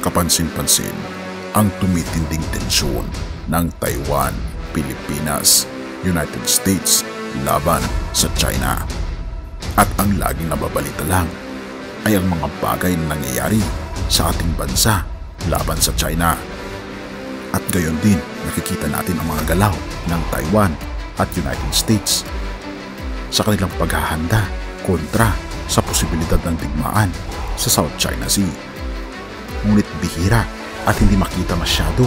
kapansin-pansin ang tumitinding tensyon ng Taiwan, Pilipinas, United States laban sa China. At ang laging nababalita lang ay ang mga bagay na nangyayari sa ating bansa laban sa China. At gayon din nakikita natin ang mga galaw ng Taiwan at United States sa kanilang paghahanda kontra sa posibilidad ng digmaan sa South China Sea. Ngunit bihira at hindi makita masyado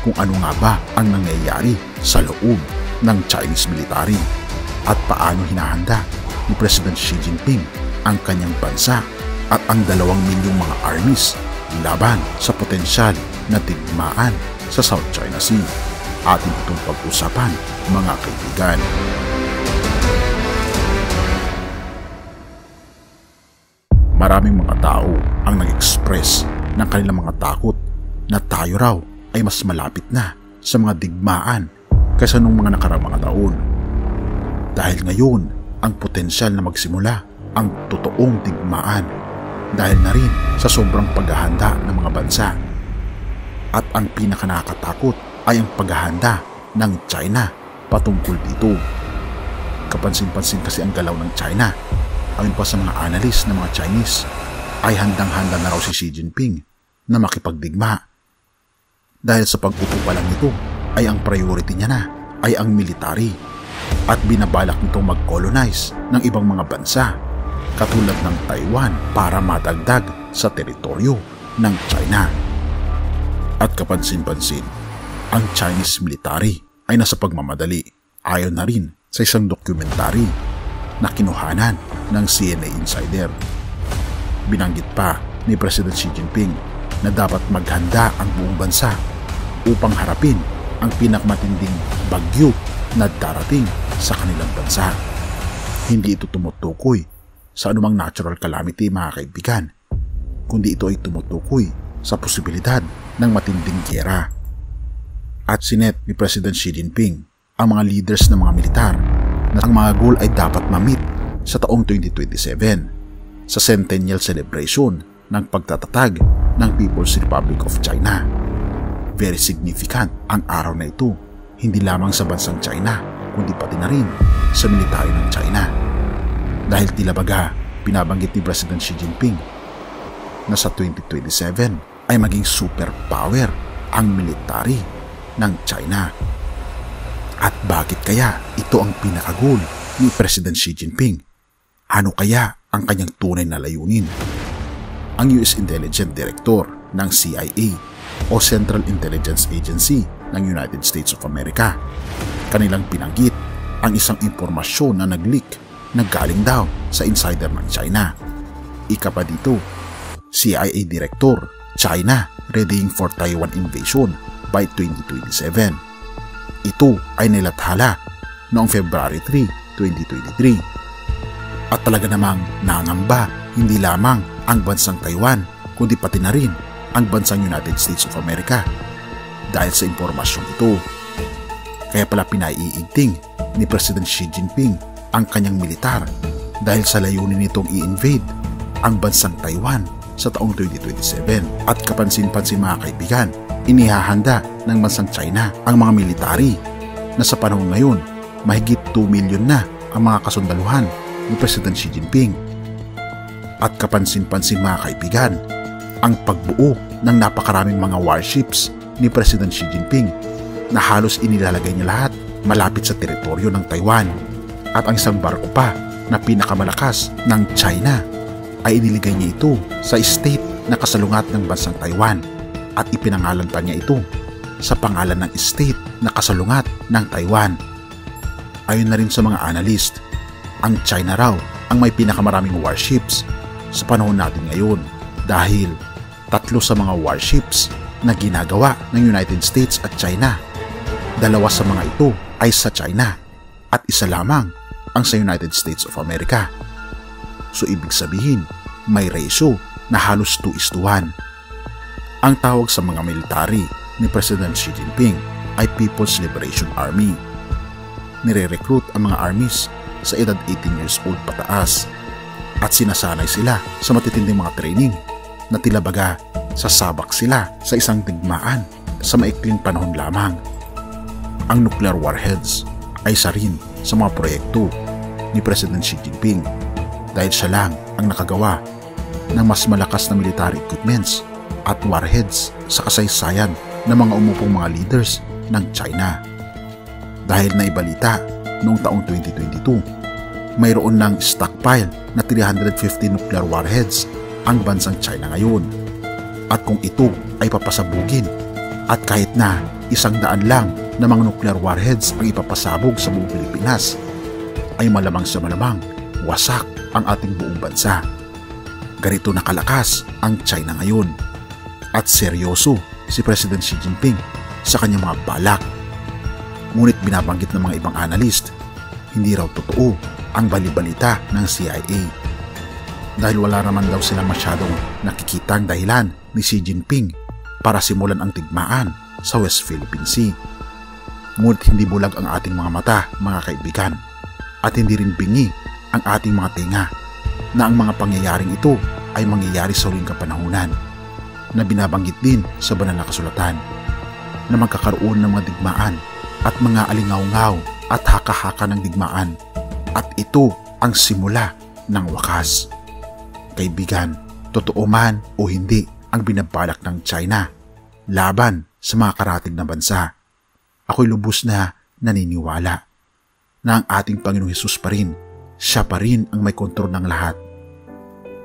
kung ano nga ba ang nangyayari sa loob ng Chinese military at paano hinahanda ni President Xi Jinping ang kanyang bansa at ang 2 milyong mga armies laban sa potensyal na digmaan sa South China Sea. Atin itong pag-usapan, mga kaibigan. Maraming mga tao ang nag-express ng kanilang mga takot na tayo raw ay mas malapit na sa mga digmaan kaysa nung mga nakaraang mga taon. Dahil ngayon, ang potensyal na magsimula ang totoong digmaan dahil na rin sa sobrang paghahanda ng mga bansa. At ang pinakanakatakot ay ang paghahanda ng China patungkol dito. Kapansin-pansin kasi ang galaw ng China. Ayon pa sa mga analyst ng mga Chinese, ay handang-handa na raw si Xi Jinping na makipagdigma. Dahil sa pag-upo pa lang nito ay ang priority niya na ay ang military at binabalak nitong mag-colonize ng ibang mga bansa katulad ng Taiwan para madagdag sa teritoryo ng China. At kapansin-pansin, ang Chinese military ay nasa pagmamadali ayon na rin sa isang dokumentary na kinuhanan ng CNA Insider. Binanggit pa ni President Xi Jinping na dapat maghanda ang buong bansa upang harapin ang pinakamatinding bagyo na darating sa kanilang bansa. Hindi ito tumutukoy sa anumang natural calamity, mga kaibigan, kundi ito ay tumutukoy sa posibilidad ng matinding giyera. At sinet ni President Xi Jinping ang mga leaders ng mga militar na ang mga goal ay dapat ma-meet sa taong 2027 sa centennial celebration ng pagtatatag ng People's Republic of China. Very significant ang araw na ito, hindi lamang sa bansang China, kundi pati na rin sa militaryo ng China. Dahil tila baga, pinabanggit ni President Xi Jinping na sa 2027 ay maging superpower ang military ng China. At bakit kaya ito ang pinaka-goal ni President Xi Jinping? Ano kaya ang kanyang tunay na layunin? Ang US Intelligence Director ng CIA o Central Intelligence Agency ng United States of America, kanilang binanggit ang isang impormasyon na nag-leak na galing daw sa insider ng China. Ika pa dito, CIA Director, China readying for Taiwan invasion by 2027. Ito ay nilathala noong February 3, 2023. At talaga namang nangamba hindi lamang ang bansang Taiwan kundi pati na rin ang bansang United States of America dahil sa impormasyong ito. Kaya pala pinaiigting ni President Xi Jinping ang kanyang militar dahil sa layunin nitong i-invade ang bansang Taiwan sa taong 2027. At kapansin-pansin, mga kaibigan, inihahanda ng bansang China ang mga military na sa panahon ngayon mahigit 2 milyon na ang mga kasundaluhan ni President Xi Jinping. At kapansin-pansin, mga kaibigan, ang pagbuo ng napakaraming mga warships ni President Xi Jinping na halos inilalagay niya lahat malapit sa teritoryo ng Taiwan. At ang isang barko pa na pinakamalakas ng China ay iniligay niya ito sa state na kasalungat ng bansang Taiwan at ipinangalan pa niya ito sa pangalan ng state na kasalungat ng Taiwan. Ayon na rin sa mga analyst, ang China raw ang may pinakamaraming warships sa panahon natin ngayon dahil 3 sa mga warships na ginagawa ng United States at China. 2 sa mga ito ay sa China at 1 lamang ang sa United States of America. So ibig sabihin, may ratio na halos 2:1. Ang tawag sa mga military ni President Xi Jinping ay People's Liberation Army. Nire-recruit ang mga armies sa edad 18 years old pataas at sinasanay sila sa matitinding mga training na tila baga sasabak sila sa isang digmaan sa maikling panahon lamang. Ang nuclear warheads ay isa rin sa mga proyekto ni President Xi Jinping dahil siya lang ang nakagawa ng mas malakas na military equipments at warheads sa kasaysayan ng mga umupong mga leaders ng China. Dahil naibalita noong taong 2022, mayroon ng stockpile na 350 nuclear warheads ang bansang China ngayon. At kung ito ay papasabugin at kahit na 100 lang na mga nuclear warheads ang ipapasabog sa buong Pilipinas, ay malamang sa malamang wasak ang ating buong bansa. Ganito na kalakas ang China ngayon. At seryoso si President Xi Jinping sa kanyang mga balak. Ngunit binabanggit ng mga ibang analyst, hindi raw totoo ang balibalita ng CIA. Dahil wala naman daw silang masyadong nakikitang dahilan ni Xi Jinping para simulan ang digmaan sa West Philippine Sea. Ngunit hindi bulag ang ating mga mata, mga kaibigan, at hindi rin bingi ang ating mga tinga na ang mga pangyayaring ito ay mangyayari sa huling kapanahunan, na binabanggit din sa banal na kasulatan na magkakaroon ng mga digmaan at mga alingaw-ngaw at haka-haka ng digmaan, at ito ang simula ng wakas. Kaibigan, totoo man o hindi ang binabalak ng China laban sa mga karatig na bansa, ako'y lubos na naniniwala na ang ating Panginoong Hesus pa rin, siya pa rin ang may kontrol ng lahat.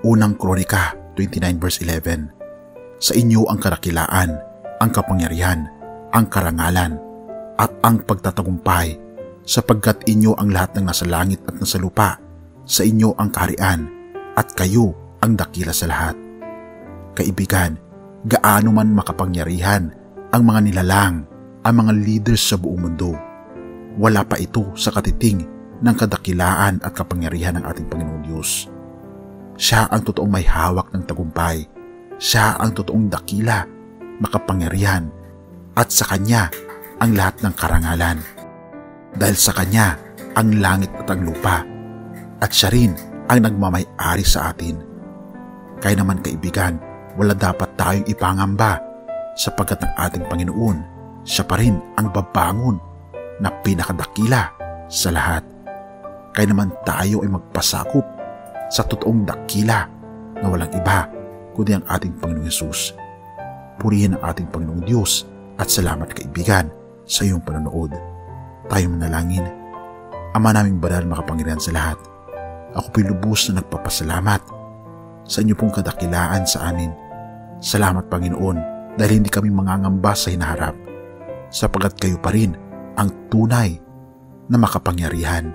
Unang Kronika 29 verse 11, sa inyo ang kadakilaan, ang kapangyarihan, ang karangalan, at ang pagtatagumpay, sapagkat inyo ang lahat ng nasa langit at nasa lupa, sa inyo ang kaharian, at kayo ang dakila sa lahat. Kaibigan, gaano man makapangyarihan ang mga nilalang, ang mga leaders sa buong mundo, wala pa ito sa katiting ng kadakilaan at kapangyarihan ng ating Panginoon Diyos. Siya ang totoong may hawak ng tagumpay. Siya ang totoong dakila, makapangyarihan, at sa Kanya ang lahat ng karangalan. Dahil sa Kanya ang langit at ang lupa, at siya rin ang nagmamay-ari sa atin. Kaya naman kaibigan, wala dapat tayong ipangamba, sapagkat ang ating Panginoon, siya pa rin ang babangon na pinakadakila sa lahat. Kaya naman tayo ay magpasakop sa totoong dakila na walang iba kundi ang ating Panginoong Hesus. Purihin ang ating Panginoong Diyos at salamat kaibigan sa iyong panonood. Tayo manalangin. Ama naming banal makapangyarihan sa lahat, ako po'y lubos na nagpapasalamat sa inyo pong kadakilaan sa amin. Salamat Panginoon dahil hindi kami mangangamba sa hinaharap, sapagkat kayo pa rin ang tunay na makapangyarihan,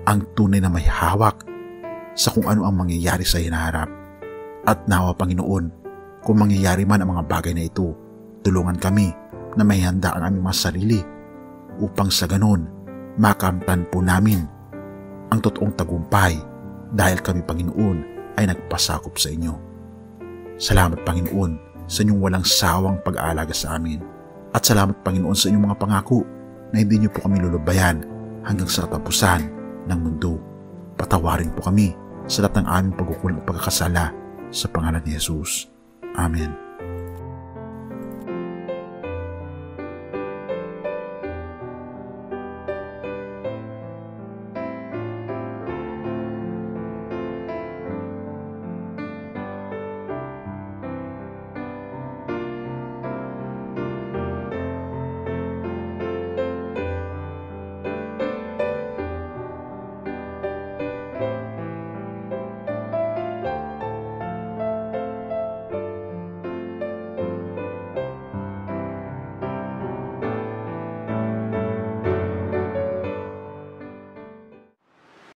ang tunay na may hawak sa kung ano ang mangyayari sa hinaharap. At nawa Panginoon, kung mangyayari man ang mga bagay na ito, tulungan kami na may handa ang aming mga sarili upang sa ganon makamtan po namin ang totoong tagumpay dahil kami Panginoon ay nagpasakop sa inyo. Salamat Panginoon sa inyong walang sawang pag-aalaga sa amin, at salamat Panginoon sa inyong mga pangako na hindi niyo po kami lulubayan hanggang sa katapusan ng mundo. Patawarin po kami sa lahat ng aming pagkukulang at pagkakasala sa pangalan ni Jesus. Amen.